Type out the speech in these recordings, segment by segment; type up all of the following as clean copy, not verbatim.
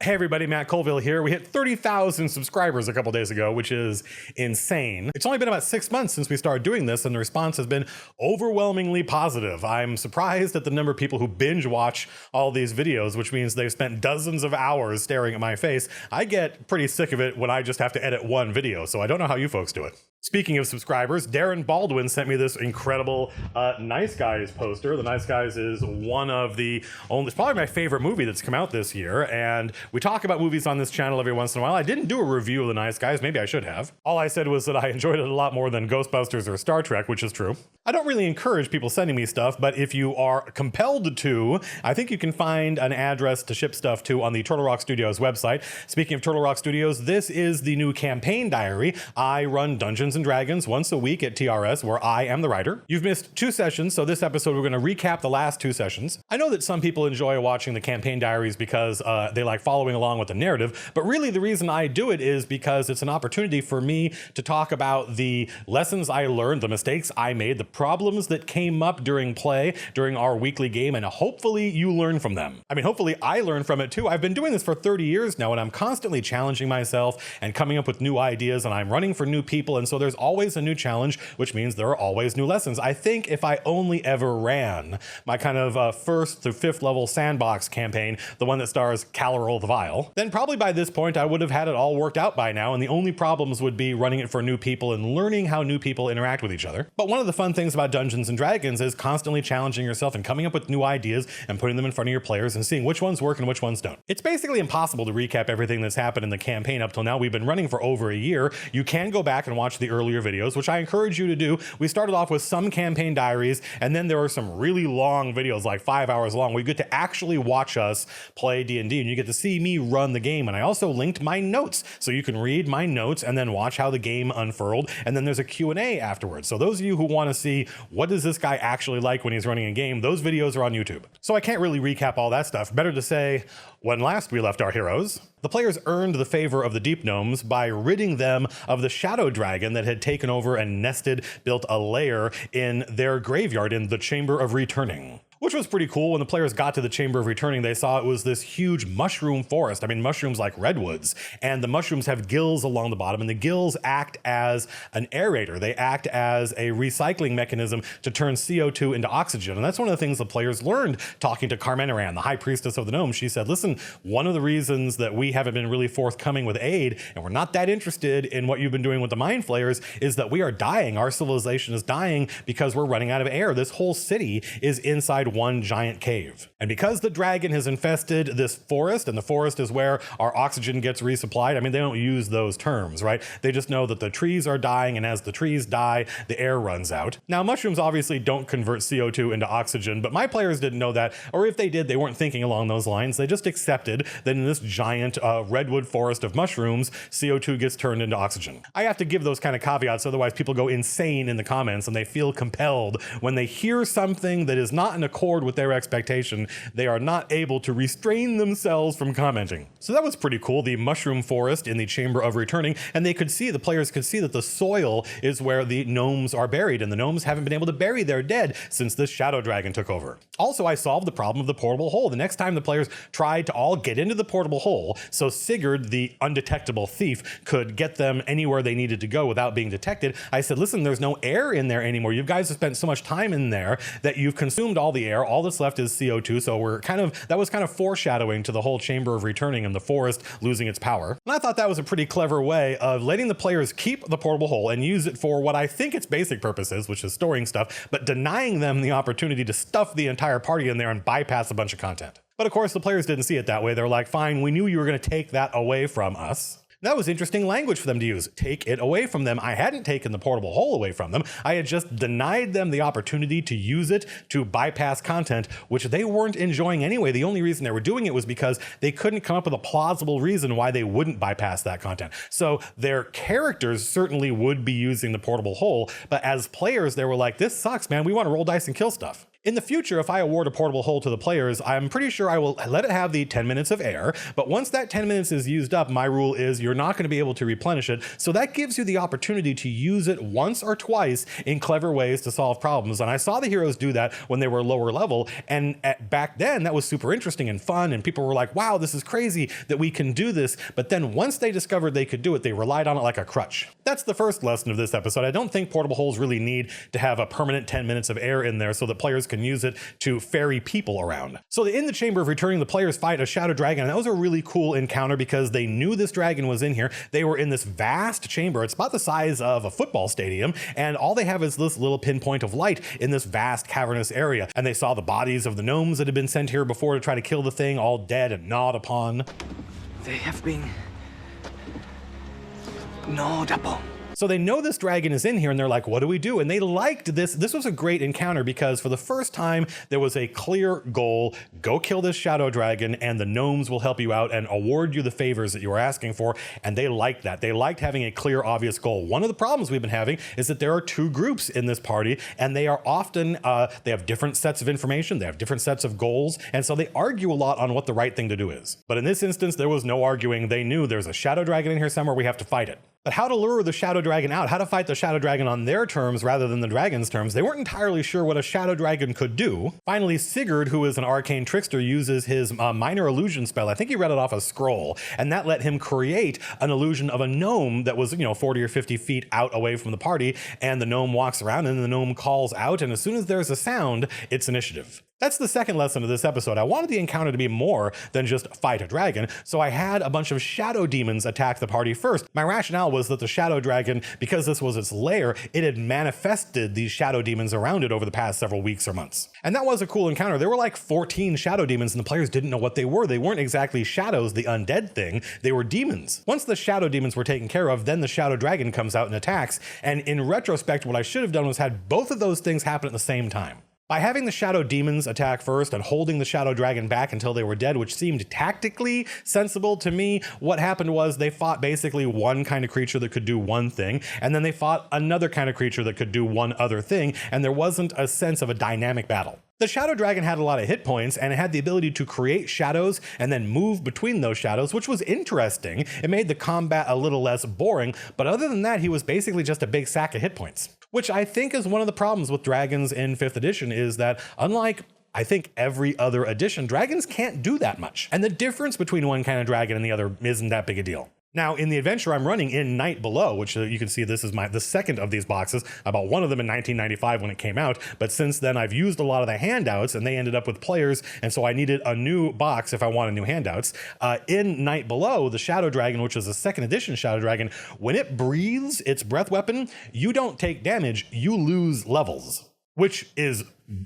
Hey everybody, Matt Colville here. We hit 30,000 subscribers a couple days ago, which is insane. It's only been about 6 months since we started doing this, and the response has been overwhelmingly positive. I'm surprised at the number of people who binge watch all these videos, which means they've spent dozens of hours staring at my face. I get pretty sick of it when I just have to edit one video, so I don't know how you folks do it. Speaking of subscribers, Darren Baldwin sent me this incredible Nice Guys poster. The Nice Guys is one of the only, it's probably my favorite movie that's come out this year, and we talk about movies on this channel every once in a while. I didn't do a review of The Nice Guys, maybe I should have. All I said was that I enjoyed it a lot more than Ghostbusters or Star Trek, which is true. I don't really encourage people sending me stuff, but if you are compelled to, I think you can find an address to ship stuff to on the Turtle Rock Studios website. Speaking of Turtle Rock Studios, this is the new campaign diary. I run Dungeons & Dragons once a week at TRS, where I am the writer. You've missed 2 sessions, so this episode we're going to recap the last 2 sessions. I know that some people enjoy watching the campaign diaries because they like following along with the narrative, but really the reason I do it is because it's an opportunity for me to talk about the lessons I learned, the mistakes I made, the problems that came up during play, during our weekly game, and hopefully you learn from them. I mean, hopefully I learn from it too. I've been doing this for 30 years now, and I'm constantly challenging myself and coming up with new ideas, and I'm running for new people, and so there's always a new challenge, which means there are always new lessons. I think if I only ever ran my kind of 1st through 5th level sandbox campaign, the one that stars Calorol the Vile, then probably by this point I would have had it all worked out by now, and the only problems would be running it for new people and learning how new people interact with each other. But one of the fun things about Dungeons & Dragons is constantly challenging yourself and coming up with new ideas and putting them in front of your players and seeing which ones work and which ones don't. It's basically impossible to recap everything that's happened in the campaign up till now. We've been running for over a year. You can go back and watch the earlier videos, which I encourage you to do. We started off with some campaign diaries, and then there were some really long videos, like 5 hours long, where you get to actually watch us play D&D, and you get to see me run the game. And I also linked my notes, so you can read my notes and then watch how the game unfurled, and then there's a Q&A afterwards. So those of you who want to see what does this guy actually like when he's running a game, those videos are on YouTube. So I can't really recap all that stuff. Better to say, when last we left our heroes, the players earned the favor of the Deep Gnomes by ridding them of the Shadow Dragon that had taken over and built a lair in their graveyard in the Chamber of Returning. Which was pretty cool. When the players got to the Chamber of Returning, they saw it was this huge mushroom forest. I mean, mushrooms like redwoods. And the mushrooms have gills along the bottom, and the gills act as an aerator. They act as a recycling mechanism to turn CO2 into oxygen. And that's one of the things the players learned talking to Carmenaran, the high priestess of the gnomes. She said, listen, one of the reasons that we haven't been really forthcoming with aid, and we're not that interested in what you've been doing with the Mind Flayers, is that we are dying. Our civilization is dying because we're running out of air. This whole city is inside one giant cave. And because the dragon has infested this forest, and the forest is where our oxygen gets resupplied, I mean, they don't use those terms, right? They just know that the trees are dying, and as the trees die, the air runs out. Now, mushrooms obviously don't convert CO2 into oxygen, but my players didn't know that, or if they did, they weren't thinking along those lines. They just accepted that in this giant redwood forest of mushrooms, CO2 gets turned into oxygen. I have to give those kind of caveats, otherwise people go insane in the comments, and they feel compelled when they hear something that is not in accord with their expectation. They are not able to restrain themselves from commenting. So that was pretty cool, the mushroom forest in the Chamber of Returning, and they could see, the players could see that the soil is where the gnomes are buried, and the gnomes haven't been able to bury their dead since this shadow dragon took over. Also, I solved the problem of the portable hole. The next time the players tried to all get into the portable hole, so Sigurd, the undetectable thief, could get them anywhere they needed to go without being detected, I said, listen, there's no air in there anymore. You guys have spent so much time in there that you've consumed all the air. All that's left is CO2, so that was kind of foreshadowing to the whole Chamber of Returning and the forest losing its power. And I thought that was a pretty clever way of letting the players keep the portable hole and use it for what I think its basic purpose is, which is storing stuff, but denying them the opportunity to stuff the entire party in there and bypass a bunch of content. But of course, the players didn't see it that way. They're like, fine, we knew you were going to take that away from us. That was interesting language for them to use. Take it away from them. I hadn't taken the portable hole away from them. I had just denied them the opportunity to use it to bypass content, which they weren't enjoying anyway. The only reason they were doing it was because they couldn't come up with a plausible reason why they wouldn't bypass that content. So their characters certainly would be using the portable hole, but as players, they were like, this sucks, man. We want to roll dice and kill stuff. In the future, if I award a portable hole to the players, I'm pretty sure I will let it have the 10 minutes of air, but once that 10 minutes is used up, my rule is you're not going to be able to replenish it, so that gives you the opportunity to use it once or twice in clever ways to solve problems. And I saw the heroes do that when they were lower level, and back then that was super interesting and fun, and people were like, wow, this is crazy that we can do this. But then once they discovered they could do it, they relied on it like a crutch. That's the first lesson of this episode. I don't think portable holes really need to have a permanent 10 minutes of air in there so that players can use it to ferry people around. So in the Chamber of Returning, the players fight a shadow dragon, and that was a really cool encounter because they knew this dragon was in here. They were in this vast chamber. It's about the size of a football stadium, and all they have is this little pinpoint of light in this vast cavernous area. And they saw the bodies of the gnomes that had been sent here before to try to kill the thing, all dead and gnawed upon. They have been gnawed upon. So they know this dragon is in here, and they're like, what do we do? And they liked this. This was a great encounter because for the first time, there was a clear goal. Go kill this shadow dragon, and the gnomes will help you out and award you the favors that you were asking for. And they liked that. They liked having a clear, obvious goal. One of the problems we've been having is that there are two groups in this party, and they are often, they have different sets of information. They have different sets of goals. And so they argue a lot on what the right thing to do is. But in this instance, there was no arguing. They knew there's a shadow dragon in here somewhere. We have to fight it. But how to lure the shadow dragon out, how to fight the shadow dragon on their terms rather than the dragon's terms, they weren't entirely sure what a shadow dragon could do. Finally, Sigurd, who is an arcane trickster, uses his minor illusion spell. I think he read it off a scroll, and that let him create an illusion of a gnome that was, 40 or 50 feet out away from the party, and the gnome walks around, and the gnome calls out, and as soon as there's a sound, it's initiative. That's the second lesson of this episode. I wanted the encounter to be more than just fight a dragon, so I had a bunch of shadow demons attack the party first. My rationale was that the shadow dragon, because this was its lair, it had manifested these shadow demons around it over the past several weeks or months. And that was a cool encounter. There were like 14 shadow demons, and the players didn't know what they were. They weren't exactly shadows, the undead thing. They were demons. Once the shadow demons were taken care of, then the shadow dragon comes out and attacks. And in retrospect, what I should have done was had both of those things happen at the same time. By having the shadow demons attack first and holding the shadow dragon back until they were dead, which seemed tactically sensible to me, what happened was they fought basically one kind of creature that could do one thing, and then they fought another kind of creature that could do one other thing, and there wasn't a sense of a dynamic battle. The shadow dragon had a lot of hit points, and it had the ability to create shadows and then move between those shadows, which was interesting. It made the combat a little less boring, but other than that, he was basically just a big sack of hit points. Which I think is one of the problems with dragons in 5th edition is that unlike I think every other edition, dragons can't do that much. And the difference between one kind of dragon and the other isn't that big a deal. Now, in the adventure I'm running in Night Below, which you can see this is the second of these boxes. I bought one of them in 1995 when it came out, but since then I've used a lot of the handouts and they ended up with players, and so I needed a new box if I wanted new handouts. In Night Below, the Shadow Dragon, which is a 2nd edition Shadow Dragon, when it breathes its breath weapon, you don't take damage, you lose levels, which is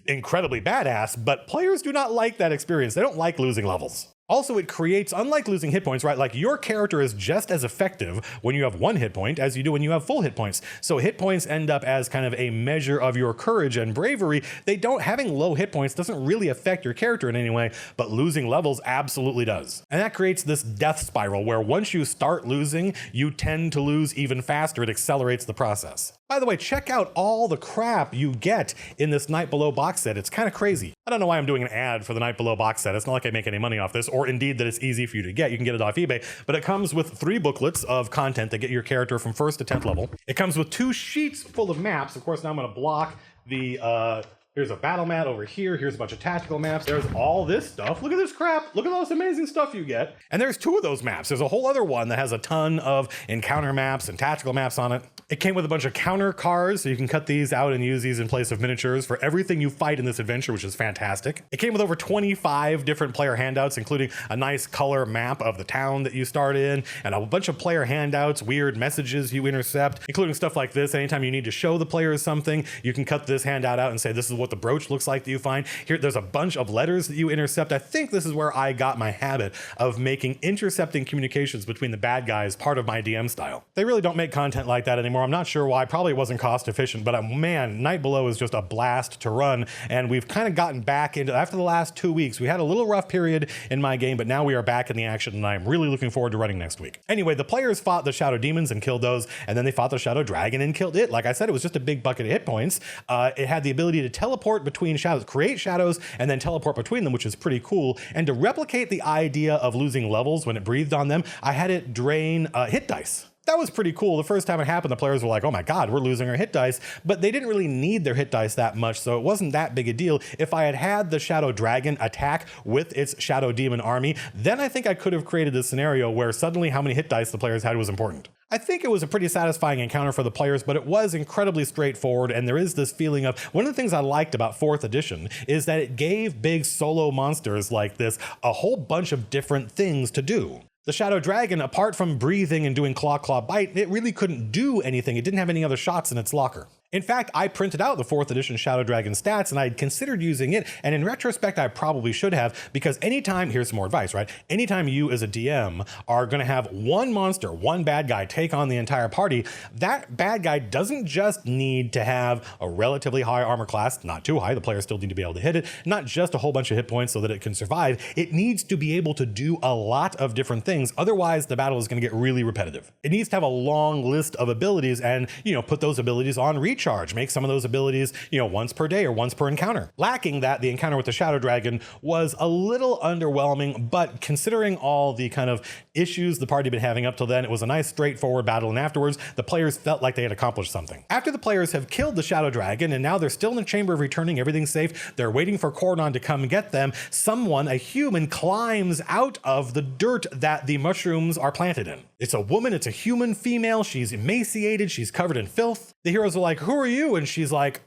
incredibly badass, but players do not like that experience. They don't like losing levels. Also, it creates, unlike losing hit points, right? Like your character is just as effective when you have 1 hit point as you do when you have full hit points. So hit points end up as kind of a measure of your courage and bravery. Having low hit points doesn't really affect your character in any way, but losing levels absolutely does. And that creates this death spiral where once you start losing, you tend to lose even faster. It accelerates the process. By the way, check out all the crap you get in this Night Below box set. It's kind of crazy. I don't know why I'm doing an ad for the Night Below box set. It's not like I make any money off this, or indeed that it's easy for you to get. You can get it off eBay, but it comes with 3 booklets of content that get your character from 1st to 10th level. It comes with 2 sheets full of maps. Of course, now I'm going to block the, here's a battle mat over here. Here's a bunch of tactical maps. There's all this stuff. Look at this crap. Look at all this amazing stuff you get. And there's 2 of those maps. There's a whole other one that has a ton of encounter maps and tactical maps on it. It came with a bunch of counter cards, so you can cut these out and use these in place of miniatures for everything you fight in this adventure, which is fantastic. It came with over 25 different player handouts, including a nice color map of the town that you start in, and a bunch of player handouts, weird messages you intercept, including stuff like this. Anytime you need to show the players something, you can cut this handout out and say, this is what the brooch looks like that you find. Here, there's a bunch of letters that you intercept. I think this is where I got my habit of making intercepting communications between the bad guys part of my DM style. They really don't make content like that anymore. I'm not sure why. Probably wasn't cost efficient, but man, Night Below is just a blast to run. And we've kind of gotten back into, after the last 2 weeks, we had a little rough period in my game, but now we are back in the action and I'm really looking forward to running next week. Anyway, the players fought the Shadow Demons and killed those, and then they fought the Shadow Dragon and killed it. Like I said, it was just a big bucket of hit points. It had the ability to teleport teleport between shadows, create shadows, and then teleport between them, which is pretty cool. And to replicate the idea of losing levels when it breathed on them, I had it drain hit dice. That was pretty cool. The first time it happened, the players were like, oh my God, we're losing our hit dice, but they didn't really need their hit dice that much, so it wasn't that big a deal. If I had had the Shadow Dragon attack with its Shadow Demon army, then I think I could have created a scenario where suddenly how many hit dice the players had was important. I think it was a pretty satisfying encounter for the players, but it was incredibly straightforward, and there is this feeling of, one of the things I liked about 4th edition is that it gave big solo monsters like this a whole bunch of different things to do. The Shadow Dragon, apart from breathing and doing claw, claw, bite, it really couldn't do anything. It didn't have any other shots in its locker. In fact, I printed out the 4th edition Shadow Dragon stats and I had considered using it, and in retrospect, I probably should have, because anytime, here's some more advice, right? Anytime you as a DM are gonna have one monster, one bad guy take on the entire party, that bad guy doesn't just need to have a relatively high armor class, not too high, the players still need to be able to hit it, not just a whole bunch of hit points so that it can survive, it needs to be able to do a lot of different things, otherwise the battle is gonna get really repetitive. It needs to have a long list of abilities and, put those abilities on recharge. Make some of those abilities, once per day or once per encounter. Lacking that, the encounter with the Shadow Dragon was a little underwhelming, but considering all the kind of issues the party had been having up till then, it was a nice straightforward battle, and afterwards, the players felt like they had accomplished something. After the players have killed the Shadow Dragon, and now they're still in the Chamber of Returning, everything's safe, they're waiting for Cordon to come get them, someone, a human, climbs out of the dirt that the mushrooms are planted in. It's a woman, it's a human female, she's emaciated, she's covered in filth. The heroes are like, who are you? And she's like,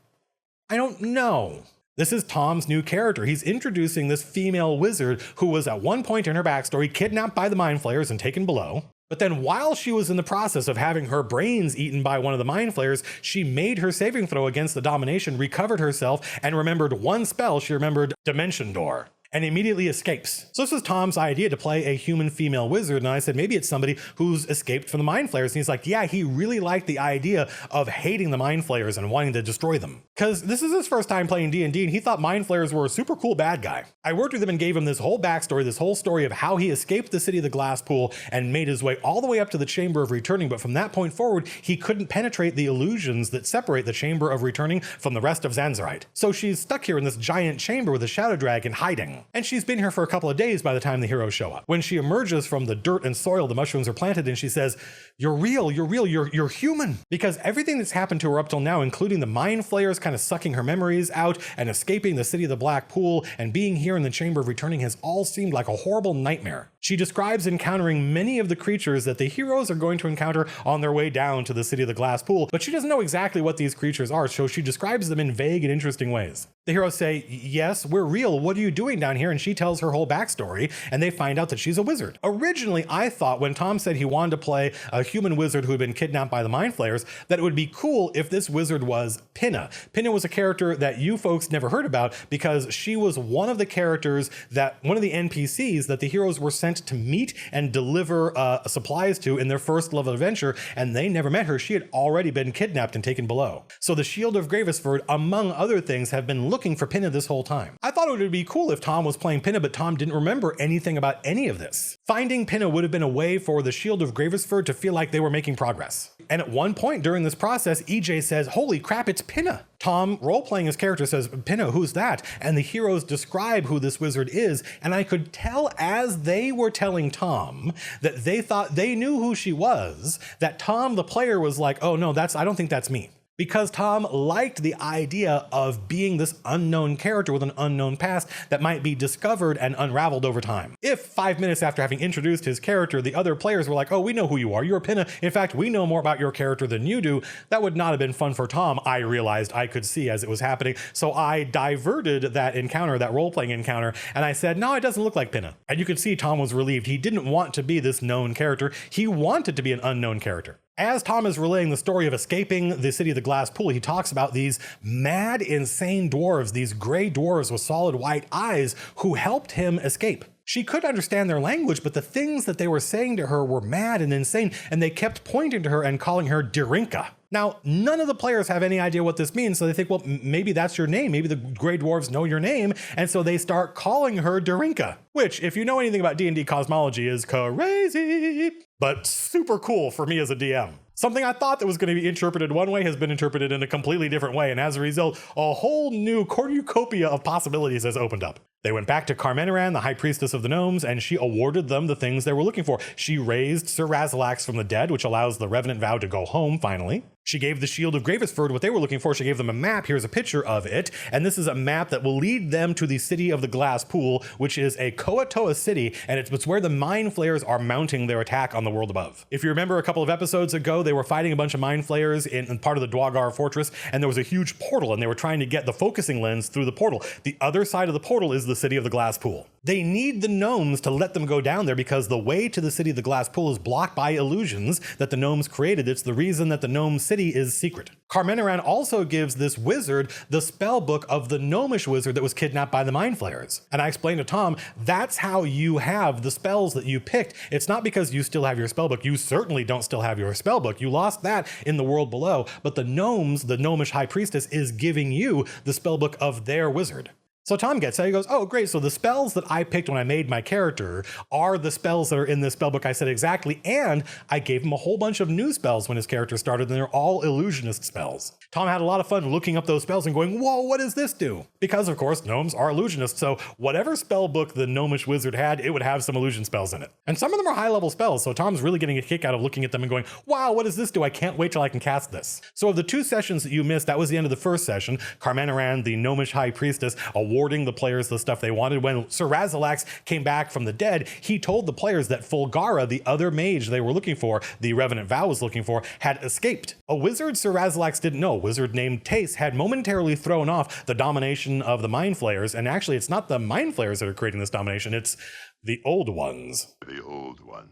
I don't know. This is Tom's new character. He's introducing this female wizard who was at one point in her backstory kidnapped by the Mind Flayers and taken below. But then while she was in the process of having her brains eaten by one of the Mind Flayers, she made her saving throw against the domination, recovered herself, and remembered one spell. She remembered Dimension Door, and immediately escapes. So this was Tom's idea to play a human female wizard, and I said, maybe it's somebody who's escaped from the Mind Flayers, and he's like, yeah, he really liked the idea of hating the Mind Flayers and wanting to destroy them. Because this is his first time playing D&D, and he thought Mind Flayers were a super cool bad guy. I worked with him and gave him this whole backstory, this whole story of how he escaped the city of the Glass Pool and made his way all the way up to the Chamber of Returning, but from that point forward, he couldn't penetrate the illusions that separate the Chamber of Returning from the rest of Zanzarite. So she's stuck here in this giant chamber with a Shadow Dragon hiding. And she's been here for a couple of days by the time the heroes show up. When she emerges from the dirt and soil the mushrooms are planted in, she says, you're real, you're human. Because everything that's happened to her up till now, including the Mind Flayers kind of sucking her memories out and escaping the city of the Black Pool and being here in the Chamber of Returning, has all seemed like a horrible nightmare. She describes encountering many of the creatures that the heroes are going to encounter on their way down to the city of the Glass Pool, but she doesn't know exactly what these creatures are, so she describes them in vague and interesting ways. The heroes say, yes, we're real, what are you doing down here? And she tells her whole backstory, and they find out that she's a wizard. Originally, I thought when Tom said he wanted to play a human wizard who had been kidnapped by the Mind Flayers, that it would be cool if this wizard was Pinna. Pinna was a character that you folks never heard about because she was one of the characters that, one of the NPCs that the heroes were sent to meet and deliver supplies to in their first level adventure, and they never met her. She had already been kidnapped and taken below. So the Shield of Gravesford, among other things, have been looking for Pinna this whole time. I thought it would be cool if Tom was playing Pinna, but Tom didn't remember anything about any of this. Finding Pinna would have been a way for the Shield of Gravesford to feel like they were making progress. And at one point during this process, EJ says, holy crap, it's Pinna. Tom, role-playing his character, says, Pinna, who's that? And the heroes describe who this wizard is, and I could tell as they were telling Tom that they thought they knew who she was, that Tom, the player, was like, oh no, I don't think that's me. Because Tom liked the idea of being this unknown character with an unknown past that might be discovered and unraveled over time. If 5 minutes after having introduced his character, the other players were like, oh, we know who you are, you're Pinna. In fact, we know more about your character than you do, that would not have been fun for Tom, I realized I could see as it was happening. So I diverted that encounter, that role-playing encounter, and I said, no, it doesn't look like Pinna. And you could see Tom was relieved. He didn't want to be this known character. He wanted to be an unknown character. As Tom is relaying the story of escaping the city of the Glass Pool, he talks about these mad, insane dwarves, these gray dwarves with solid white eyes who helped him escape. She could understand their language, but the things that they were saying to her were mad and insane, and they kept pointing to her and calling her Dirinka. Now, none of the players have any idea what this means, so they think, well, maybe that's your name. Maybe the Grey Dwarves know your name, and so they start calling her Darinka, which, if you know anything about D&D cosmology, is crazy, but super cool for me as a DM. Something I thought that was going to be interpreted one way has been interpreted in a completely different way, and as a result, a whole new cornucopia of possibilities has opened up. They went back to Carmeneran, the High Priestess of the Gnomes, and she awarded them the things they were looking for. She raised Sir Razalax from the dead, which allows the Revenant Vow to go home, finally. She gave the Shield of Gravesford what they were looking for. She gave them a map. Here's a picture of it. And this is a map that will lead them to the City of the Glass Pool, which is a Koatoa city, and it's where the Mind Flayers are mounting their attack on the world above. If you remember a couple of episodes ago, they were fighting a bunch of Mind Flayers in part of the Dwagar Fortress, and there was a huge portal, and they were trying to get the focusing lens through the portal. The other side of the portal is the City of the Glass Pool. They need the gnomes to let them go down there because the way to the City of the Glass Pool is blocked by illusions that the gnomes created. It's the reason that the gnome city is secret. Carmeneran also gives this wizard the spell book of the gnomish wizard that was kidnapped by the Mind Flayers. And I explained to Tom, that's how you have the spells that you picked. It's not because you still have your spell book. You certainly don't still have your spell book. You lost that in the world below, but the gnomes, the gnomish high priestess, is giving you the spell book of their wizard. So Tom gets it. He goes, oh, great. So the spells that I picked when I made my character are the spells that are in this spellbook. I said exactly. And I gave him a whole bunch of new spells when his character started, and they're all illusionist spells. Tom had a lot of fun looking up those spells and going, whoa, what does this do? Because, of course, gnomes are illusionists. So whatever spell book the gnomish wizard had, it would have some illusion spells in it. And some of them are high-level spells. So Tom's really getting a kick out of looking at them and going, wow, what does this do? I can't wait till I can cast this. So of the 2 sessions that you missed, that was the end of the first session. Carmeneran, the gnomish high priestess, awarding the players the stuff they wanted. When Sir Razalax came back from the dead, he told the players that Fulgara, the other mage they were looking for, the Revenant Vow was looking for, had escaped. A wizard Sir Razalax didn't know, a wizard named Tace, had momentarily thrown off the domination of the Mind Flayers, and actually it's not the Mind Flayers that are creating this domination, it's the Old Ones. The Old Ones.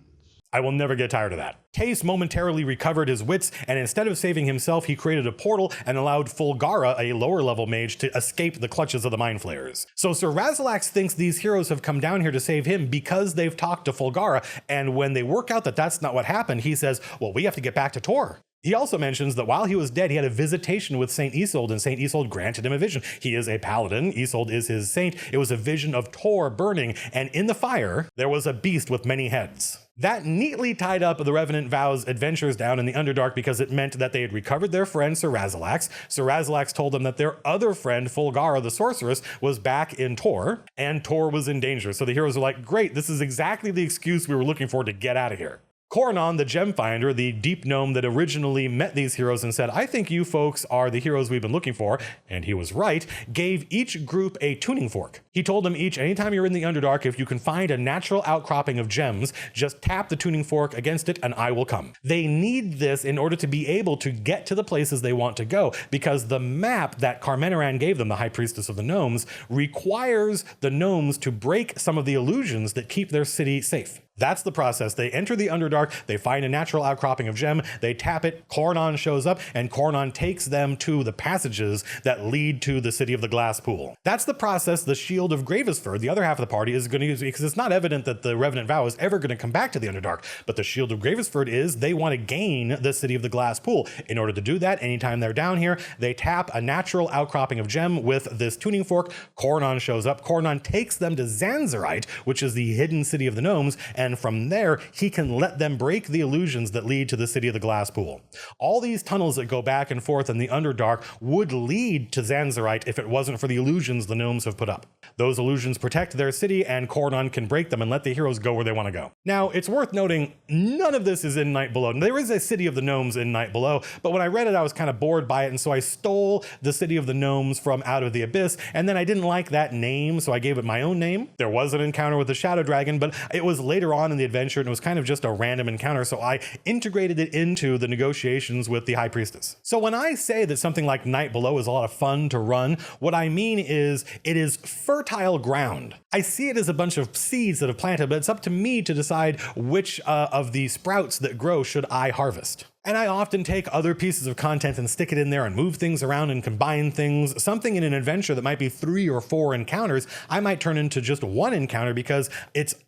I will never get tired of that. Tace momentarily recovered his wits, and instead of saving himself, he created a portal and allowed Fulgara, a lower level mage, to escape the clutches of the Mind Flayers. So Sir Razalax thinks these heroes have come down here to save him because they've talked to Fulgara, and when they work out that that's not what happened, he says, well, we have to get back to Tor. He also mentions that while he was dead, he had a visitation with Saint Isolde, and Saint Isolde granted him a vision. He is a paladin. Isolde is his saint. It was a vision of Tor burning, and in the fire, there was a beast with many heads. That neatly tied up the Revenant Vow's adventures down in the Underdark because it meant that they had recovered their friend Sir Razalax. Sir Razalax told them that their other friend, Fulgara the sorceress, was back in Tor, and Tor was in danger. So the heroes are like, great, this is exactly the excuse we were looking for to get out of here. Coronon, the gem finder, the deep gnome that originally met these heroes and said, I think you folks are the heroes we've been looking for, and he was right, gave each group a tuning fork. He told them each, anytime you're in the Underdark, if you can find a natural outcropping of gems, just tap the tuning fork against it and I will come. They need this in order to be able to get to the places they want to go, because the map that Carmeneran gave them, the High Priestess of the Gnomes, requires the gnomes to break some of the illusions that keep their city safe. That's the process. They enter the Underdark, they find a natural outcropping of gem, they tap it, Coronon shows up, and Coronon takes them to the passages that lead to the City of the Glass Pool. That's the process the Shield of Gravesford, the other half of the party, is going to use, because it's not evident that the Revenant Vow is ever going to come back to the Underdark, but the Shield of Gravesford is they want to gain the City of the Glass Pool. In order to do that, anytime they're down here, they tap a natural outcropping of gem with this tuning fork, Coronon shows up, Coronon takes them to Zanzarite, which is the hidden City of the Gnomes, and from there, he can let them break the illusions that lead to the City of the Glass Pool. All these tunnels that go back and forth in the Underdark would lead to Zanzarite if it wasn't for the illusions the gnomes have put up. Those illusions protect their city, and Coronon can break them and let the heroes go where they want to go. Now, it's worth noting, none of this is in Night Below. There is a City of the Gnomes in Night Below, but when I read it, I was kind of bored by it, and so I stole the City of the Gnomes from Out of the Abyss, and then I didn't like that name, so I gave it my own name. There was an encounter with the Shadow Dragon, but it was later on in the adventure, and it was kind of just a random encounter, so I integrated it into the negotiations with the High Priestess. So when I say that something like Night Below is a lot of fun to run, what I mean is it is fertile ground. I see it as a bunch of seeds that have planted, but it's up to me to decide which of the sprouts that grow should I harvest. And I often take other pieces of content and stick it in there and move things around and combine things. Something in an adventure that might be 3 or 4 encounters, I might turn into just 1 encounter because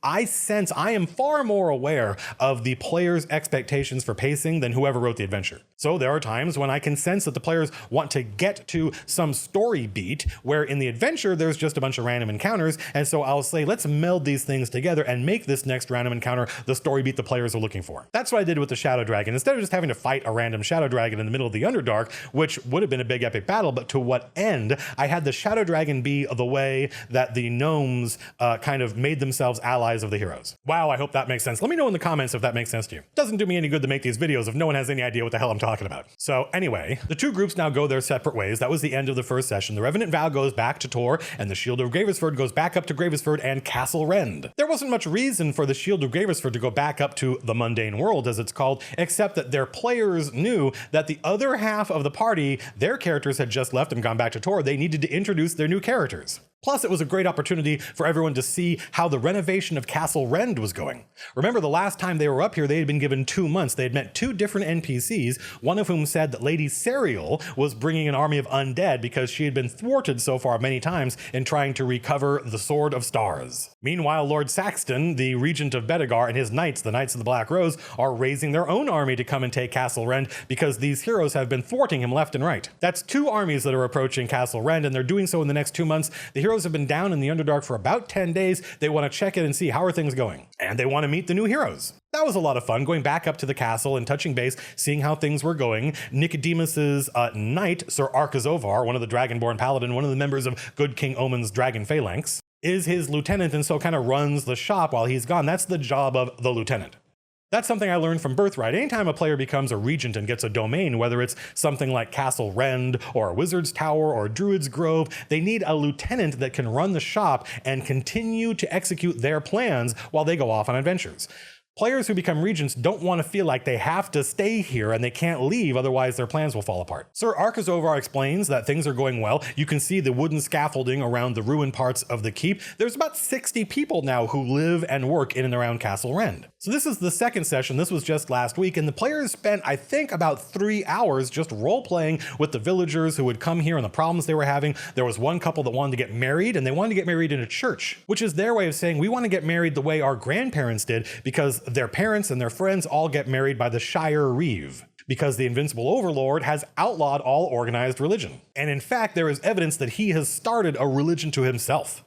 I am far more aware of the player's expectations for pacing than whoever wrote the adventure. So there are times when I can sense that the players want to get to some story beat where in the adventure there's just a bunch of random encounters, and so I'll say let's meld these things together and make this next random encounter the story beat the players are looking for. That's what I did with the Shadow Dragon. Instead of just having to fight a random Shadow Dragon in the middle of the Underdark, which would have been a big epic battle, but to what end? I had the Shadow Dragon be the way that the gnomes kind of made themselves allies of the heroes. Wow, I hope that makes sense. Let me know in the comments if that makes sense to you. Doesn't do me any good to make these videos if no one has any idea what the hell I'm talking about. So anyway, the 2 groups now go their separate ways. That was the end of the first session. The Revenant Vow goes back to Tor, and the Shield of Gravesford goes back up to Gravesford and Castle Rend. There wasn't much reason for the Shield of Gravesford to go back up to the Mundane World, as it's called, except that their players knew that the other half of the party, their characters had just left and gone back to Tor. They needed to introduce their new characters. Plus, it was a great opportunity for everyone to see how the renovation of Castle Rend was going. Remember, the last time they were up here, they had been given 2 months. They had met 2 different NPCs, one of whom said that Lady Serial was bringing an army of undead because she had been thwarted so far many times in trying to recover the Sword of Stars. Meanwhile, Lord Saxton, the regent of Bedegar, and his knights, the Knights of the Black Rose, are raising their own army to come and take Castle Rend because these heroes have been thwarting him left and right. That's 2 armies that are approaching Castle Rend, and they're doing so in the next 2 months. The heroes have been down in the Underdark for about 10 days. They want to check in and see how are things going. And they want to meet the new heroes. That was a lot of fun, going back up to the castle and touching base, seeing how things were going. Nicodemus's knight, Sir Arkazovar, one of the Dragonborn Paladin, one of the members of Good King Omen's Dragon Phalanx, is his lieutenant and so kind of runs the shop while he's gone. That's the job of the lieutenant. That's something I learned from Birthright. Anytime a player becomes a regent and gets a domain, whether it's something like Castle Rend or a Wizard's Tower or Druid's Grove, they need a lieutenant that can run the shop and continue to execute their plans while they go off on adventures. Players who become regents don't want to feel like they have to stay here and they can't leave, otherwise their plans will fall apart. Sir Arkazovar explains that things are going well. You can see the wooden scaffolding around the ruined parts of the keep. There's about 60 people now who live and work in and around Castle Rend. So this is the second session. This was just last week, and the players spent, I think, about 3 hours just role-playing with the villagers who would come here and the problems they were having. There was one couple that wanted to get married, and they wanted to get married in a church, which is their way of saying, we want to get married the way our grandparents did, because their parents and their friends all get married by the Shire Reeve, because the Invincible Overlord has outlawed all organized religion. And in fact, there is evidence that he has started a religion to himself.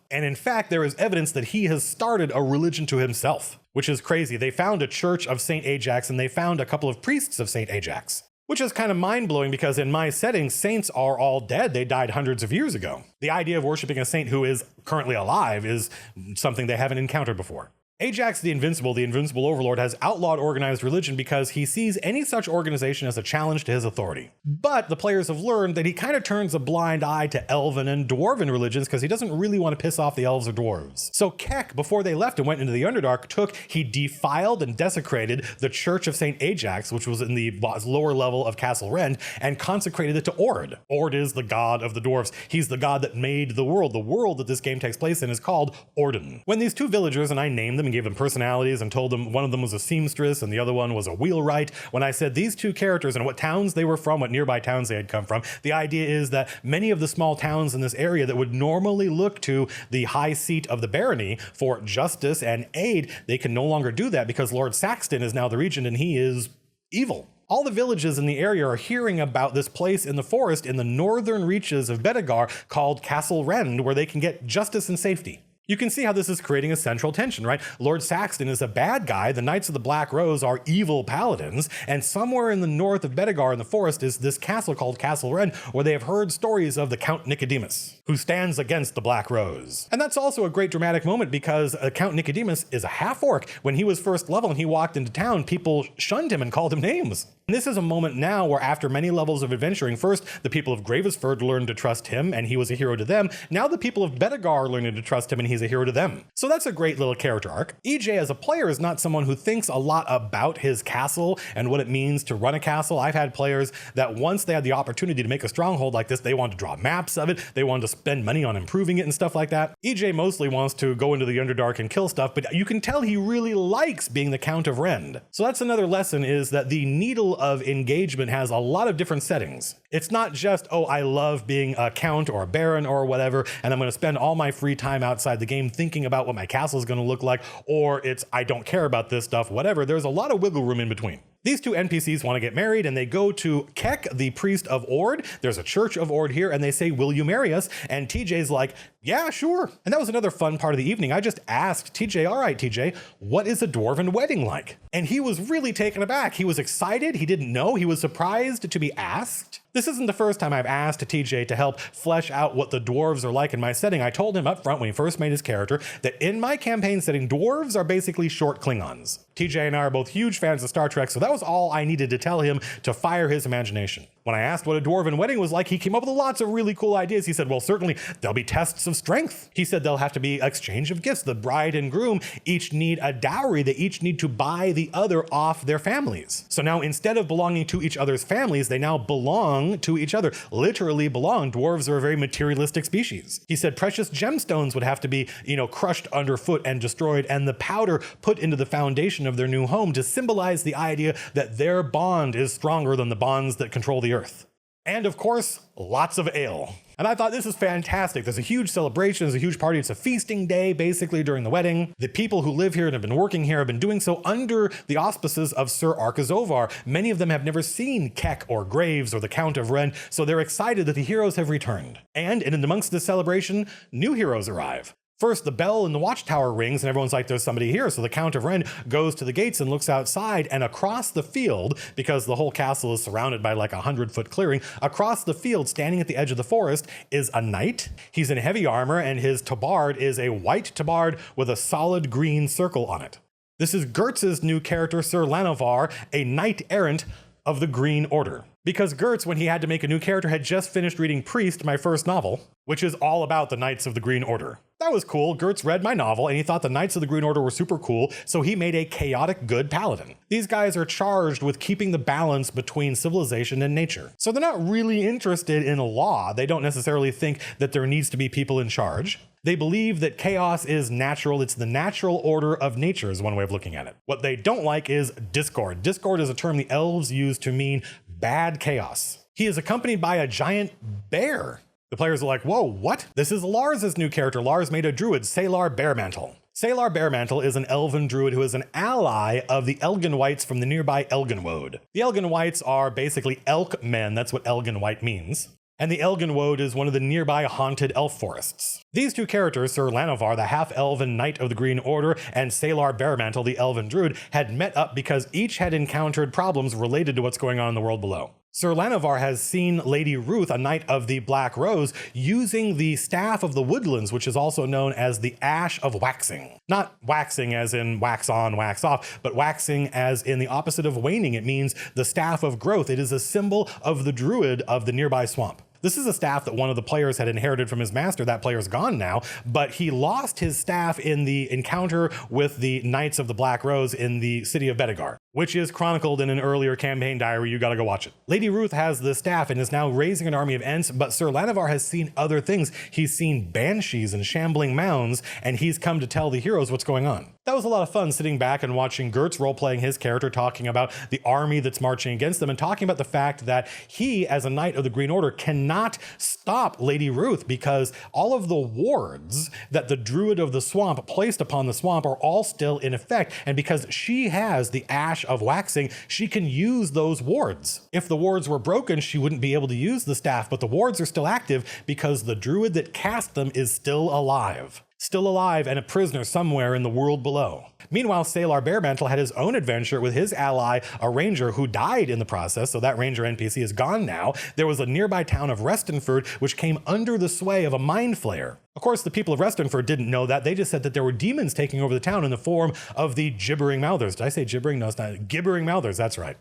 Which is crazy. They found a church of St. Ajax, and they found a couple of priests of St. Ajax. Which is kind of mind-blowing because in my setting, saints are all dead. They died hundreds of years ago. The idea of worshiping a saint who is currently alive is something they haven't encountered before. Ajax the Invincible Overlord, has outlawed organized religion because he sees any such organization as a challenge to his authority. But the players have learned that he kind of turns a blind eye to elven and dwarven religions because he doesn't really want to piss off the elves or dwarves. So Keck, before they left and went into the Underdark, he defiled and desecrated the Church of St. Ajax, which was in the lower level of Castle Rend, and consecrated it to Ord. Ord is the god of the dwarves. He's the god that made the world. The world that this game takes place in is called Orden. When these 2 villagers, and I named them and gave them personalities and told them one of them was a seamstress and the other one was a wheelwright, when I said these 2 characters and what towns they were from, what nearby towns they had come from, the idea is that many of the small towns in this area that would normally look to the high seat of the barony for justice and aid, they can no longer do that because Lord Saxton is now the regent and he is evil. All the villages in the area are hearing about this place in the forest in the northern reaches of Bedegar called Castle Rend, where they can get justice and safety. You can see how this is creating a central tension, right? Lord Saxton is a bad guy, the Knights of the Black Rose are evil paladins, and somewhere in the north of Bedegar in the forest is this castle called Castle Rend, where they have heard stories of the Count Nicodemus, who stands against the Black Rose. And that's also a great dramatic moment because Count Nicodemus is a half-orc. When he was first level and he walked into town, people shunned him and called him names. And this is a moment now where after many levels of adventuring, first the people of Gravesford learned to trust him and he was a hero to them. Now the people of Bedegar are learning to trust him and he's a hero to them. So that's a great little character arc. EJ as a player is not someone who thinks a lot about his castle and what it means to run a castle. I've had players that once they had the opportunity to make a stronghold like this, they wanted to draw maps of it, they wanted to spend money on improving it and stuff like that. EJ mostly wants to go into the Underdark and kill stuff, but you can tell he really likes being the Count of Rend. So that's another lesson, is that the needle of engagement has a lot of different settings. It's not just, oh, I love being a count or a baron or whatever, and I'm going to spend all my free time outside the game thinking about what my castle is going to look like, or it's, I don't care about this stuff, whatever. There's a lot of wiggle room in between. These two NPCs want to get married, and they go to Keck, the priest of Ord. There's a church of Ord here, and they say, will you marry us? And TJ's like, yeah, sure. And that was another fun part of the evening. I just asked TJ, all right, TJ, what is a Dwarven wedding like? And he was really taken aback. He was excited. He didn't know. He was surprised to be asked. This isn't the first time I've asked TJ to help flesh out what the dwarves are like in my setting. I told him up front when he first made his character that in my campaign setting, dwarves are basically short Klingons. TJ and I are both huge fans of Star Trek, so that was all I needed to tell him to fire his imagination. When I asked what a Dwarven wedding was like, he came up with lots of really cool ideas. He said, well, certainly there'll be tests of strength. He said there'll have to be exchange of gifts. The bride and groom each need a dowry. They each need to buy the other off their families. So now instead of belonging to each other's families, they now belong to each other. Literally belong. Dwarves are a very materialistic species. He said precious gemstones would have to be, crushed underfoot and destroyed, and the powder put into the foundation of their new home to symbolize the idea that their bond is stronger than the bonds that control the earth. And of course, lots of ale. And I thought, this is fantastic. There's a huge celebration, there's a huge party. It's a feasting day, basically, during the wedding. The people who live here and have been working here have been doing so under the auspices of Sir Arkazovar. Many of them have never seen Keck or Graves or the Count of Ren, so they're excited that the heroes have returned. And in amongst this celebration, new heroes arrive. First, the bell in the watchtower rings and everyone's like, there's somebody here. So the Count of Ren goes to the gates and looks outside, and across the field, because the whole castle is surrounded by like 100-foot clearing, across the field, standing at the edge of the forest, is a knight. He's in heavy armor, and his tabard is a white tabard with a solid green circle on it. This is Gertz's new character, Sir Lanovar, a knight errant of the Green Order. Because Gertz, when he had to make a new character, had just finished reading Priest, my first novel, which is all about the Knights of the Green Order. That was cool. Gertz read my novel and he thought the Knights of the Green Order were super cool, so he made a chaotic good paladin. These guys are charged with keeping the balance between civilization and nature. So they're not really interested in law. They don't necessarily think that there needs to be people in charge. They believe that chaos is natural. It's the natural order of nature is one way of looking at it. What they don't like is discord. Discord is a term the elves use to mean bad chaos. He is accompanied by a giant bear. The players are like, whoa, what? This is Lars's new character. Lars made a druid, Salar Bearmantle. Salar Bearmantle is an elven druid who is an ally of the Elgin Whites from the nearby Elginwoad. The Elgin Whites are basically elk men. That's what Elgin White means. And the Elginwoad is one of the nearby haunted elf forests. These two characters, Sir Lanovar, the half-elven knight of the Green Order, and Salar Bearmantle, the elven druid, had met up because each had encountered problems related to what's going on in the world below. Sir Lanovar has seen Lady Ruth, a knight of the Black Rose, using the Staff of the Woodlands, which is also known as the Ash of Waxing. Not waxing as in wax on, wax off, but waxing as in the opposite of waning. It means the Staff of Growth. It is a symbol of the druid of the nearby swamp. This is a staff that one of the players had inherited from his master. That player's gone now, but he lost his staff in the encounter with the Knights of the Black Rose in the city of Bedegar, which is chronicled in an earlier campaign diary. You gotta go watch it. Lady Ruth has the staff and is now raising an army of Ents, but Sir Lanovar has seen other things. He's seen banshees and shambling mounds, and he's come to tell the heroes what's going on. That was a lot of fun, sitting back and watching Gertz role-playing his character, talking about the army that's marching against them, and talking about the fact that he, as a knight of the Green Order, cannot stop Lady Ruth because all of the wards that the Druid of the Swamp placed upon the swamp are all still in effect, and because she has the Ash of Waxing, she can use those wards. If the wards were broken, she wouldn't be able to use the staff, but the wards are still active because the druid that cast them is still alive. Still alive and a prisoner somewhere in the world below. Meanwhile, Salar Bearmantle had his own adventure with his ally, a ranger who died in the process, so that ranger NPC is gone now. There was a nearby town of Restonford, which came under the sway of a mind flayer. Of course, the people of Restonford didn't know that. They just said that there were demons taking over the town in the form of the Gibbering Mouthers. Did I say gibbering? No, it's not. Gibbering Mouthers, that's right.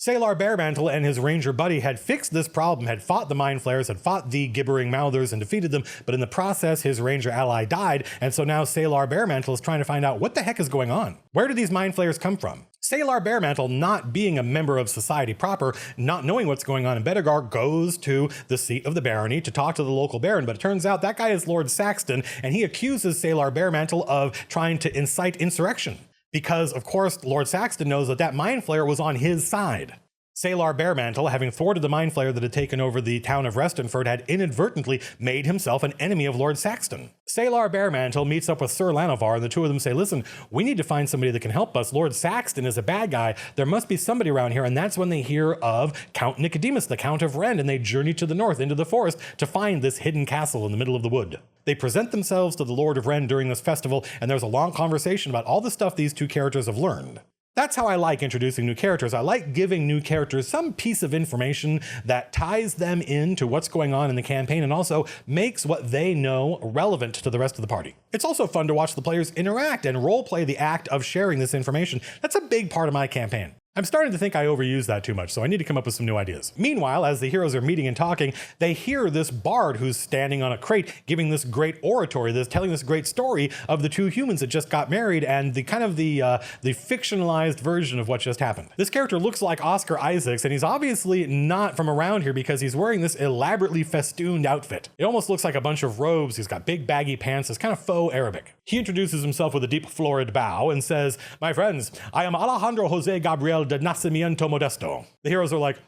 Salar Baremantle and his ranger buddy had fixed this problem, had fought the mind flayers, had fought the gibbering mouthers and defeated them, but in the process his ranger ally died, and so now Salar Baremantle is trying to find out what the heck is going on. Where do these mind flayers come from? Salar Baremantle, not being a member of society proper, not knowing what's going on in Bedegar, goes to the seat of the barony to talk to the local baron, but it turns out that guy is Lord Saxton, and he accuses Salar Baremantle of trying to incite insurrection. Because, of course, Lord Saxton knows that that mind flayer was on his side. Salar Baremantle, having thwarted the mind flayer that had taken over the town of Restonford, had inadvertently made himself an enemy of Lord Saxton. Salar Baremantle meets up with Sir Lanovar, and the two of them say, listen, we need to find somebody that can help us. Lord Saxton is a bad guy. There must be somebody around here, and that's when they hear of Count Nicodemus, the Count of Rend, and they journey to the north into the forest to find this hidden castle in the middle of the wood. They present themselves to the Lord of Rend during this festival, and there's a long conversation about all the stuff these two characters have learned. That's how I like introducing new characters. I like giving new characters some piece of information that ties them into what's going on in the campaign and also makes what they know relevant to the rest of the party. It's also fun to watch the players interact and roleplay the act of sharing this information. That's a big part of my campaign. I'm starting to think I overuse that too much, so I need to come up with some new ideas. Meanwhile, as the heroes are meeting and talking, they hear this bard who's standing on a crate giving this great oratory, telling this great story of the two humans that just got married and the kind of the fictionalized version of what just happened. This character looks like Oscar Isaacs, and he's obviously not from around here because he's wearing this elaborately festooned outfit. It almost looks like a bunch of robes. He's got big baggy pants. It's kind of faux Arabic. He introduces himself with a deep florid bow and says, "My friends, I am Alejandro Jose Gabriel de Nacimiento Modesto." The heroes are like,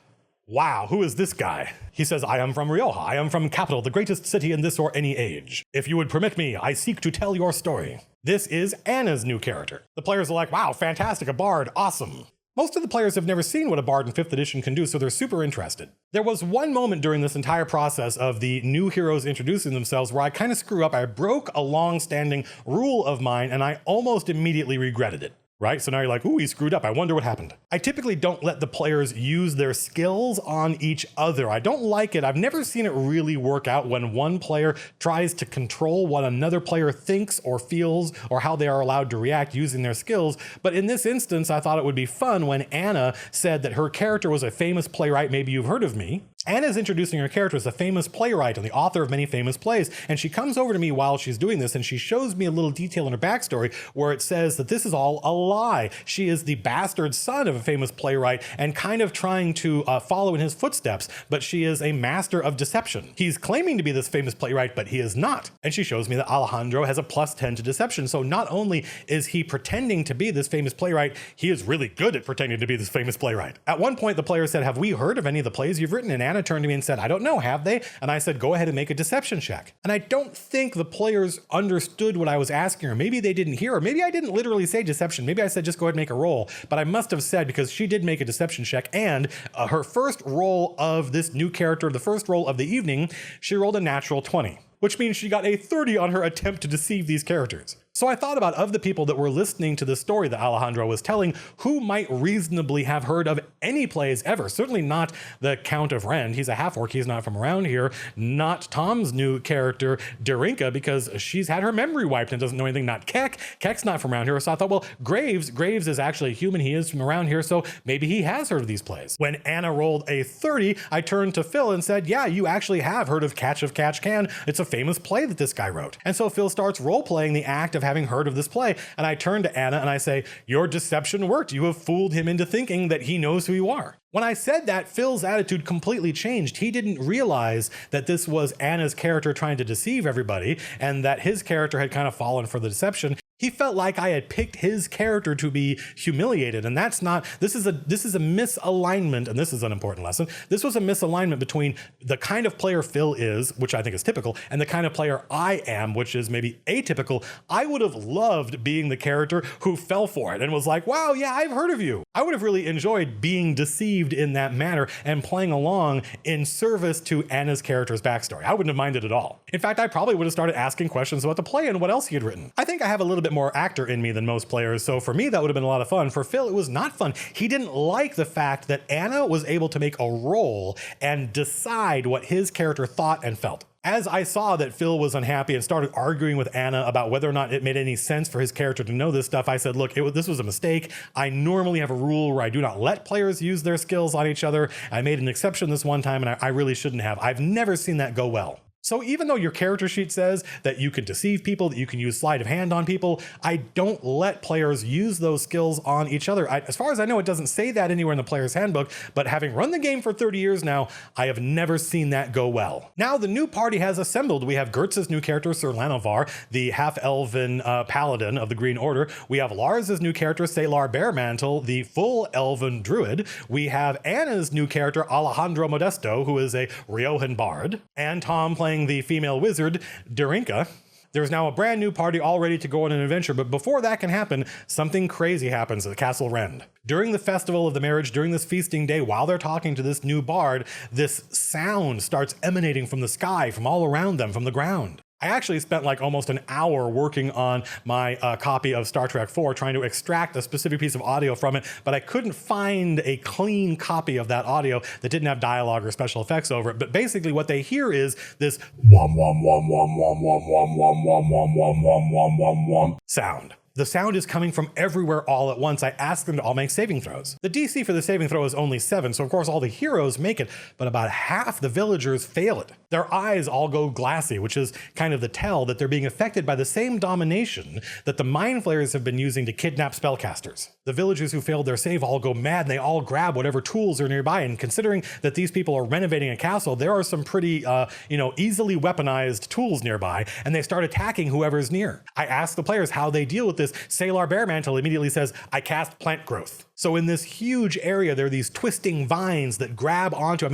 wow, who is this guy? He says, I am from Rioja. I am from Capital, the greatest city in this or any age. If you would permit me, I seek to tell your story. This is Anna's new character. The players are like, wow, fantastic, a bard, awesome. Most of the players have never seen what a bard in 5th edition can do, so they're super interested. There was one moment during this entire process of the new heroes introducing themselves where I kind of screw up. I broke a long-standing rule of mine, and I almost immediately regretted it. Right? So now you're like, ooh, he screwed up. I wonder what happened. I typically don't let the players use their skills on each other. I don't like it. I've never seen it really work out when one player tries to control what another player thinks or feels or how they are allowed to react using their skills. But in this instance, I thought it would be fun when Anna said that her character was a famous playwright. Maybe you've heard of me. Anna's introducing her character as a famous playwright and the author of many famous plays, and she comes over to me while she's doing this and she shows me a little detail in her backstory where it says that this is all a lie. She is the bastard son of a famous playwright and kind of trying to follow in his footsteps, but she is a master of deception. He's claiming to be this famous playwright, but he is not. And she shows me that Alejandro has a +10 to deception, so not only is he pretending to be this famous playwright, he is really good at pretending to be this famous playwright. At one point, the player said, have we heard of any of the plays you've written? And Anna turned to me and said, I don't know, have they? And I said, go ahead and make a deception check. And I don't think the players understood what I was asking her. Maybe they didn't hear, or maybe I didn't literally say deception. Maybe I said, just go ahead and make a roll. But I must have said, because she did make a deception check, and her first roll of this new character, the first roll of the evening, she rolled a natural 20, which means she got a 30 on her attempt to deceive these characters. So I thought about, of the people that were listening to the story that Alejandro was telling, who might reasonably have heard of any plays ever? Certainly not the Count of Rend. He's a half-orc. He's not from around here. Not Tom's new character, Darinka, because she's had her memory wiped and doesn't know anything. Not Keck. Keck's not from around here. So I thought, well, Graves is actually a human. He is from around here, so maybe he has heard of these plays. When Anna rolled a 30, I turned to Phil and said, yeah, you actually have heard of Catch of Catch Can. It's a famous play that this guy wrote. And so Phil starts role-playing the act of having heard of this play. And I turn to Anna and I say, your deception worked. You have fooled him into thinking that he knows who you are. When I said that, Phil's attitude completely changed. He didn't realize that this was Anna's character trying to deceive everybody and that his character had kind of fallen for the deception. He felt like I had picked his character to be humiliated, and that's not, this is a misalignment, and this is an important lesson. This was a misalignment between the kind of player Phil is, which I think is typical, and the kind of player I am, which is maybe atypical. I would have loved being the character who fell for it and was like, wow, yeah, I've heard of you. I would have really enjoyed being deceived in that manner and playing along in service to Anna's character's backstory. I wouldn't have minded at all. In fact, I probably would have started asking questions about the play and what else he had written. I think I have a little bit more actor in me than most players, so for me that would have been a lot of fun. For Phil, it was not fun. He didn't like the fact that Anna was able to make a roll and decide what his character thought and felt. As I saw that Phil was unhappy and started arguing with Anna about whether or not it made any sense for his character to know this stuff, I said, look, this was a mistake. I normally have a rule where I do not let players use their skills on each other. I made an exception this one time, and I really shouldn't have. I've never seen that go well. So even though your character sheet says that you can deceive people, that you can use sleight of hand on people, I don't let players use those skills on each other. As far as I know, it doesn't say that anywhere in the player's handbook, but having run the game for 30 years now, I have never seen that go well. Now the new party has assembled. We have Gertz's new character, Sir Lanovar, the half-elven paladin of the Green Order. We have Lars's new character, Salar Baremantle, the full elven druid. We have Anna's new character, Alejandro Modesto, who is a Riojan bard, and Tom playing the female wizard, Darinka. There's now a brand new party all ready to go on an adventure, but before that can happen, something crazy happens at Castle Rend. During the festival of the marriage, during this feasting day, while they're talking to this new bard, this sound starts emanating from the sky, from all around them, from the ground. I actually spent like almost an hour working on my copy of Star Trek IV, trying to extract a specific piece of audio from it, but I couldn't find a clean copy of that audio that didn't have dialogue or special effects over it. But basically what they hear is this wom wom wom wom wom wom wom wom wom wom wom wom wom wom wom sound. The sound is coming from everywhere all at once. I asked them to all make saving throws. The DC for the saving throw is only 7, so of course all the heroes make it, but about half the villagers fail it. Their eyes all go glassy, which is kind of the tell that they're being affected by the same domination that the mind flayers have been using to kidnap spellcasters. The villagers who failed their save all go mad, and they all grab whatever tools are nearby, and considering that these people are renovating a castle, there are some pretty, easily weaponized tools nearby, and they start attacking whoever's near. I asked the players how they deal with this. Salar Baremantle immediately says, I cast plant growth. So in this huge area, there are these twisting vines that grab onto,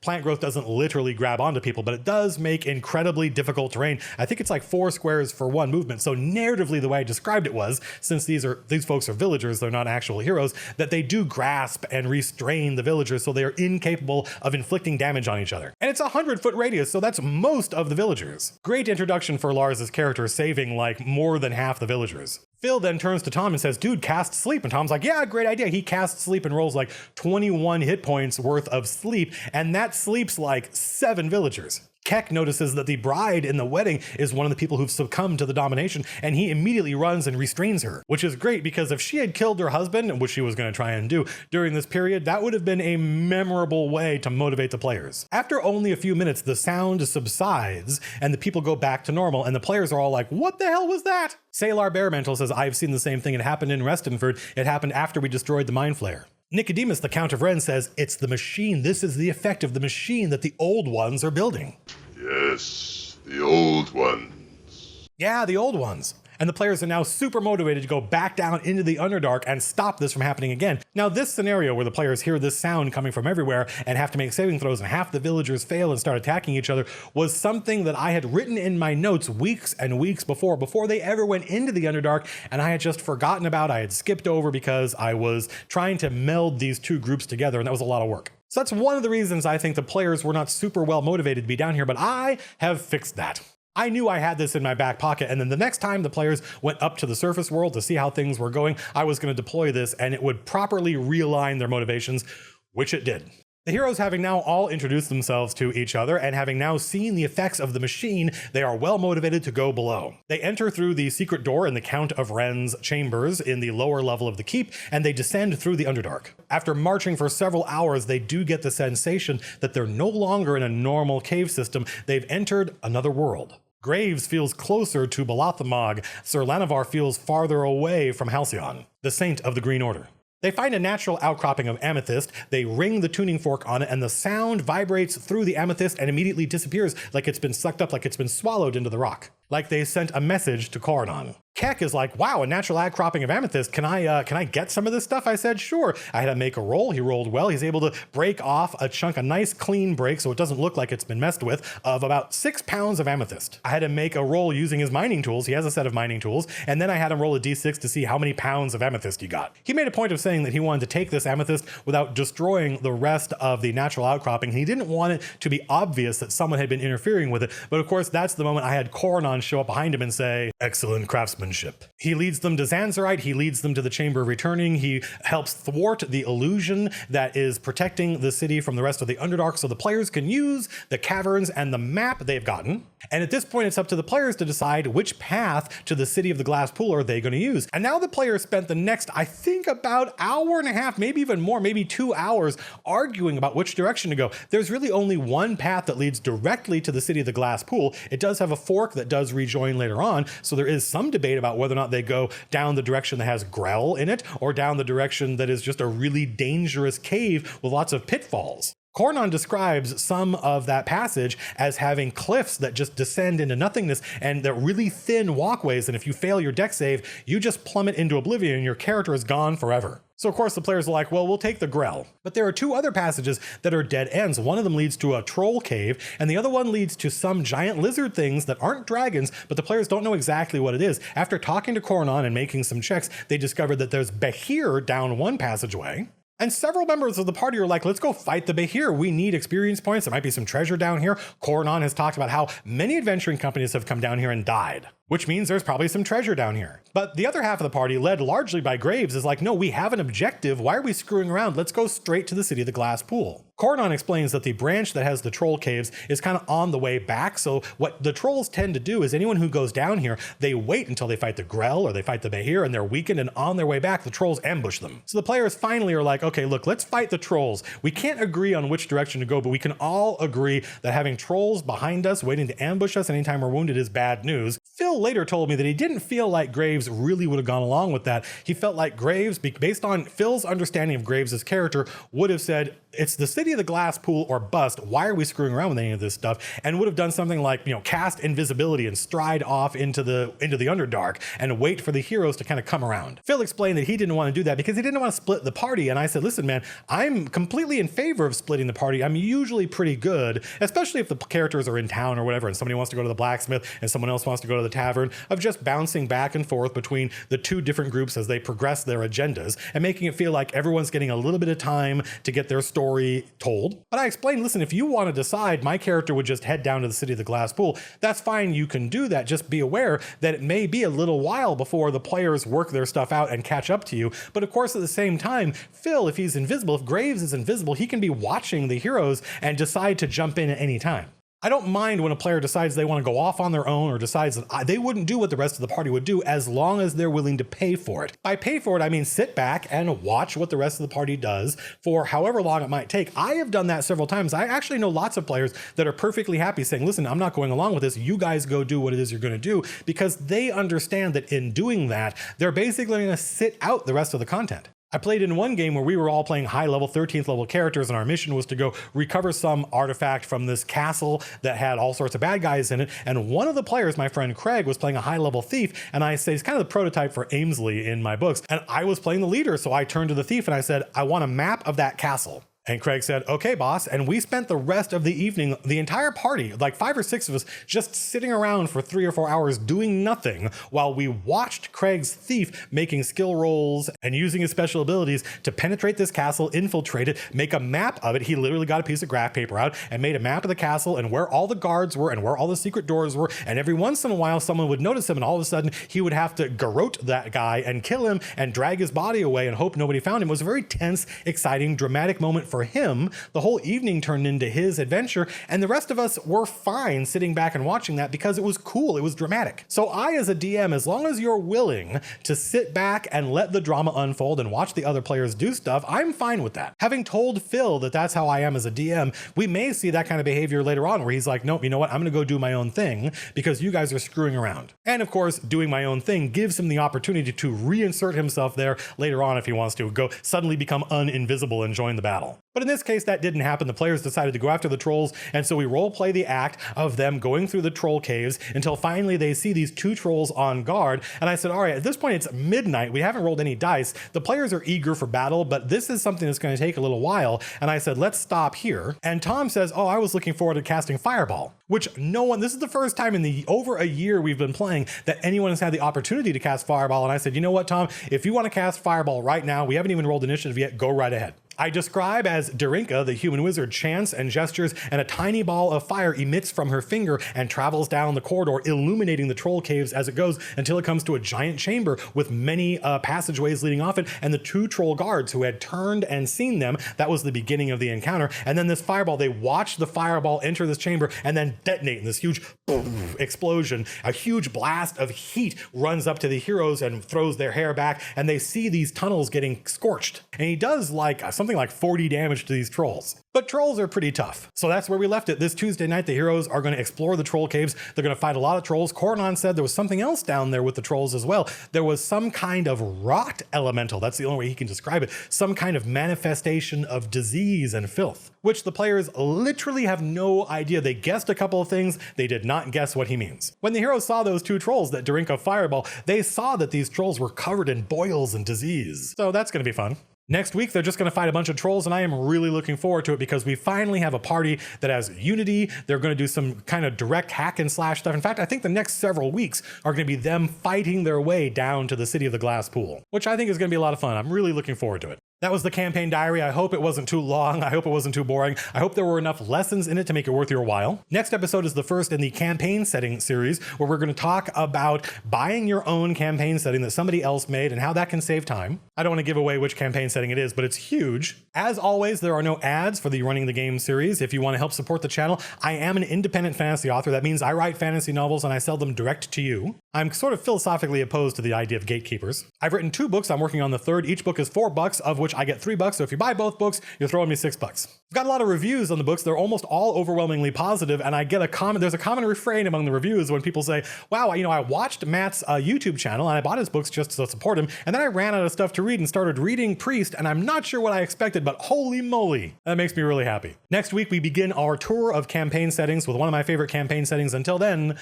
plant growth doesn't literally grab onto people, but it does make incredibly difficult terrain. I think it's like 4 squares for 1 movement. So narratively, the way I described it was, since these folks are villagers, they're not actual heroes, that they do grasp and restrain the villagers so they are incapable of inflicting damage on each other. And it's a 100-foot radius, so that's most of the villagers. Great introduction for Lars's character, saving like more than half the villagers. Phil then turns to Tom and says, dude, cast sleep. And Tom's like, yeah, great idea. He casts sleep and rolls like 21 hit points worth of sleep. And that sleeps like 7 villagers. Keck notices that the bride in the wedding is one of the people who've succumbed to the domination, and he immediately runs and restrains her, which is great because if she had killed her husband, which she was going to try and do during this period, that would have been a memorable way to motivate the players. After only a few minutes, the sound subsides and the people go back to normal, and the players are all like, what the hell was that? Salar Baremantle says, I've seen the same thing. It happened in Restonford. It happened after we destroyed the Mind Flayer. Nicodemus, the Count of Ren, says, it's the machine. This is the effect of the machine that the old ones are building. Yes, the old ones. Yeah, the old ones. And the players are now super motivated to go back down into the Underdark and stop this from happening again. Now, this scenario where the players hear this sound coming from everywhere and have to make saving throws and half the villagers fail and start attacking each other was something that I had written in my notes weeks and weeks before they ever went into the Underdark, and I had just forgotten about. I had skipped over because I was trying to meld these 2 groups together, and that was a lot of work. So that's one of the reasons I think the players were not super well motivated to be down here, but I have fixed that. I knew I had this in my back pocket, and then the next time the players went up to the surface world to see how things were going, I was going to deploy this, and it would properly realign their motivations, which it did. The heroes, having now all introduced themselves to each other and having now seen the effects of the machine, they are well motivated to go below. They enter through the secret door in the Count of Ren's chambers in the lower level of the keep, and they descend through the Underdark. After marching for several hours, they do get the sensation that they're no longer in a normal cave system. They've entered another world. Graves feels closer to Balathamog. Sir Lanovar feels farther away from Halcyon, the saint of the Green Order. They find a natural outcropping of amethyst, they ring the tuning fork on it, and the sound vibrates through the amethyst and immediately disappears like it's been sucked up, like it's been swallowed into the rock. Like they sent a message to Coronon. Keck is like, wow, a natural outcropping of amethyst. Can I get some of this stuff? I said, sure. I had to make a roll. He rolled well. He's able to break off a chunk, a nice clean break, so it doesn't look like it's been messed with, of about 6 pounds of amethyst. I had to make a roll using his mining tools. He has a set of mining tools. And then I had him roll a d6 to see how many pounds of amethyst he got. He made a point of saying that he wanted to take this amethyst without destroying the rest of the natural outcropping. He didn't want it to be obvious that someone had been interfering with it. But of course, that's the moment I had Coronon show up behind him and say, excellent craftsmanship. craftsmanship. He leads them to Zanzarite, he leads them to the Chamber of Returning, he helps thwart the illusion that is protecting the city from the rest of the Underdark so the players can use the caverns and the map they've gotten. And at this point, it's up to the players to decide which path to the City of the Glass Pool are they going to use. And now the players spent the next, I think, about hour and a half, maybe even more, maybe 2 hours arguing about which direction to go. There's really only one path that leads directly to the City of the Glass Pool. It does have a fork that does rejoin later on, so there is some debate about whether or not they go down the direction that has Grell in it or down the direction that is just a really dangerous cave with lots of pitfalls. Cornon describes some of that passage as having cliffs that just descend into nothingness and they're really thin walkways, and if you fail your deck save, you just plummet into oblivion and your character is gone forever. So of course the players are like, well, we'll take the Grell. But there are two other passages that are dead ends. One of them leads to a troll cave, and the other one leads to some giant lizard things that aren't dragons, but the players don't know exactly what it is. After talking to Cornon and making some checks, they discovered that there's Behir down one passageway. And several members of the party are like, let's go fight the Behir. We need experience points. There might be some treasure down here. Cornon has talked about how many adventuring companies have come down here and died, which means there's probably some treasure down here. But the other half of the party, led largely by Graves, is like, no, we have an objective. Why are we screwing around? Let's go straight to the City of the Glass Pool. Cornon explains that the branch that has the troll caves is kind of on the way back. So what the trolls tend to do is anyone who goes down here, they wait until they fight the Grell or they fight the Behir and they're weakened, and on their way back, the trolls ambush them. So the players finally are like, okay, look, let's fight the trolls. We can't agree on which direction to go, but we can all agree that having trolls behind us waiting to ambush us anytime we're wounded is bad news. Phil later told me that he didn't feel like Graves really would have gone along with that. He felt like Graves, based on Phil's understanding of Graves' character, would have said, it's the City of the Glass Pool or bust. Why are we screwing around with any of this stuff? And would have done something like, cast invisibility and stride off into the Underdark and wait for the heroes to kind of come around. Phil explained that he didn't want to do that because he didn't want to split the party. And I said, listen, man, I'm completely in favor of splitting the party. I'm usually pretty good, especially if the characters are in town or whatever, and somebody wants to go to the blacksmith and someone else wants to go to the tavern, of just bouncing back and forth between the two different groups as they progress their agendas and making it feel like everyone's getting a little bit of time to get their story told. But I explained, listen, if you want to decide my character would just head down to the City of the Glass Pool, that's fine, you can do that. Just be aware that it may be a little while before the players work their stuff out and catch up to you. But of course, at the same time, Phil, if he's invisible, if Graves is invisible, he can be watching the heroes and decide to jump in at any time. I don't mind when a player decides they want to go off on their own or decides that they wouldn't do what the rest of the party would do as long as they're willing to pay for it. By pay for it, I mean sit back and watch what the rest of the party does for however long it might take. I have done that several times. I actually know lots of players that are perfectly happy saying, listen, I'm not going along with this. You guys go do what it is you're going to do, because they understand that in doing that, they're basically going to sit out the rest of the content. I played in one game where we were all playing high-level 13th level characters, and our mission was to go recover some artifact from this castle that had all sorts of bad guys in it. And one of the players, my friend Craig, was playing a high-level thief, and I say he's kind of the prototype for Amesley in my books. And I was playing the leader, so I turned to the thief and I said, I want a map of that castle. And Craig said, okay, boss. And we spent the rest of the evening, the entire party, like 5 or 6 of us, just sitting around for 3 or 4 hours doing nothing while we watched Craig's thief making skill rolls and using his special abilities to penetrate this castle, infiltrate it, make a map of it. He literally got a piece of graph paper out and made a map of the castle and where all the guards were and where all the secret doors were. And every once in a while, someone would notice him, and all of a sudden he would have to garrote that guy and kill him and drag his body away and hope nobody found him. It was a very tense, exciting, dramatic moment for him. The whole evening turned into his adventure, and the rest of us were fine sitting back and watching that because it was cool. It was dramatic. So I, as a DM, as long as you're willing to sit back and let the drama unfold and watch the other players do stuff, I'm fine with that. Having told Phil that that's how I am as a DM, we may see that kind of behavior later on where he's like, nope, you know what? I'm going to go do my own thing because you guys are screwing around. And of course, doing my own thing gives him the opportunity to reinsert himself there later on if he wants to go suddenly become uninvisible and join the battle. But in this case, that didn't happen. The players decided to go after the trolls, and so we role play the act of them going through the troll caves until finally they see these 2 trolls on guard. And I said, all right, at this point it's midnight. We haven't rolled any dice. The players are eager for battle, but this is something that's going to take a little while. And I said, let's stop here. And Tom says, oh, I was looking forward to casting Fireball, which this is the first time in the over a year we've been playing that anyone has had the opportunity to cast Fireball. And I said, you know what, Tom, if you want to cast Fireball right now, we haven't even rolled initiative yet, go right ahead. I describe as Darinka, the human wizard, chants and gestures, and a tiny ball of fire emits from her finger and travels down the corridor, illuminating the troll caves as it goes until it comes to a giant chamber with many passageways leading off it, and the 2 troll guards who had turned and seen them. That was the beginning of the encounter. And then this fireball, they watch the fireball enter this chamber and then detonate in this huge boom, explosion. A huge blast of heat runs up to the heroes and throws their hair back, and they see these tunnels getting scorched. And he does like something like 40 damage to these trolls. But trolls are pretty tough. So that's where we left it. This Tuesday night, the heroes are going to explore the troll caves. They're going to fight a lot of trolls. Coronon said there was something else down there with the trolls as well. There was some kind of rot elemental. That's the only way he can describe it. Some kind of manifestation of disease and filth, which the players literally have no idea. They guessed a couple of things. They did not guess what he means. When the heroes saw those 2 trolls that Darinka fireball, they saw that these trolls were covered in boils and disease. So that's going to be fun. Next week, they're just going to fight a bunch of trolls, and I am really looking forward to it because we finally have a party that has unity. They're going to do some kind of direct hack and slash stuff. In fact, I think the next several weeks are going to be them fighting their way down to the city of the glass pool, which I think is going to be a lot of fun. I'm really looking forward to it. That was the campaign diary. I hope it wasn't too long. I hope it wasn't too boring. I hope there were enough lessons in it to make it worth your while. Next episode is the first in the campaign setting series, where we're going to talk about buying your own campaign setting that somebody else made and how that can save time. I don't want to give away which campaign setting it is, but it's huge. As always, there are no ads for the Running the Game series. If you want to help support the channel, I am an independent fantasy author. That means I write fantasy novels and I sell them direct to you. I'm sort of philosophically opposed to the idea of gatekeepers. I've written 2 books. I'm working on the 3rd. Each book is $4, of which I get $3. So if you buy both books, you're throwing me $6. I've got a lot of reviews on the books. They're almost all overwhelmingly positive, and I get a comment. There's a common refrain among the reviews when people say, wow, I watched Matt's YouTube channel and I bought his books just to support him, and then I ran out of stuff to read and started reading Priest, and I'm not sure what I expected, but holy moly, that makes me really happy. Next week, we begin our tour of campaign settings with one of my favorite campaign settings. Until then,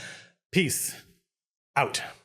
peace out.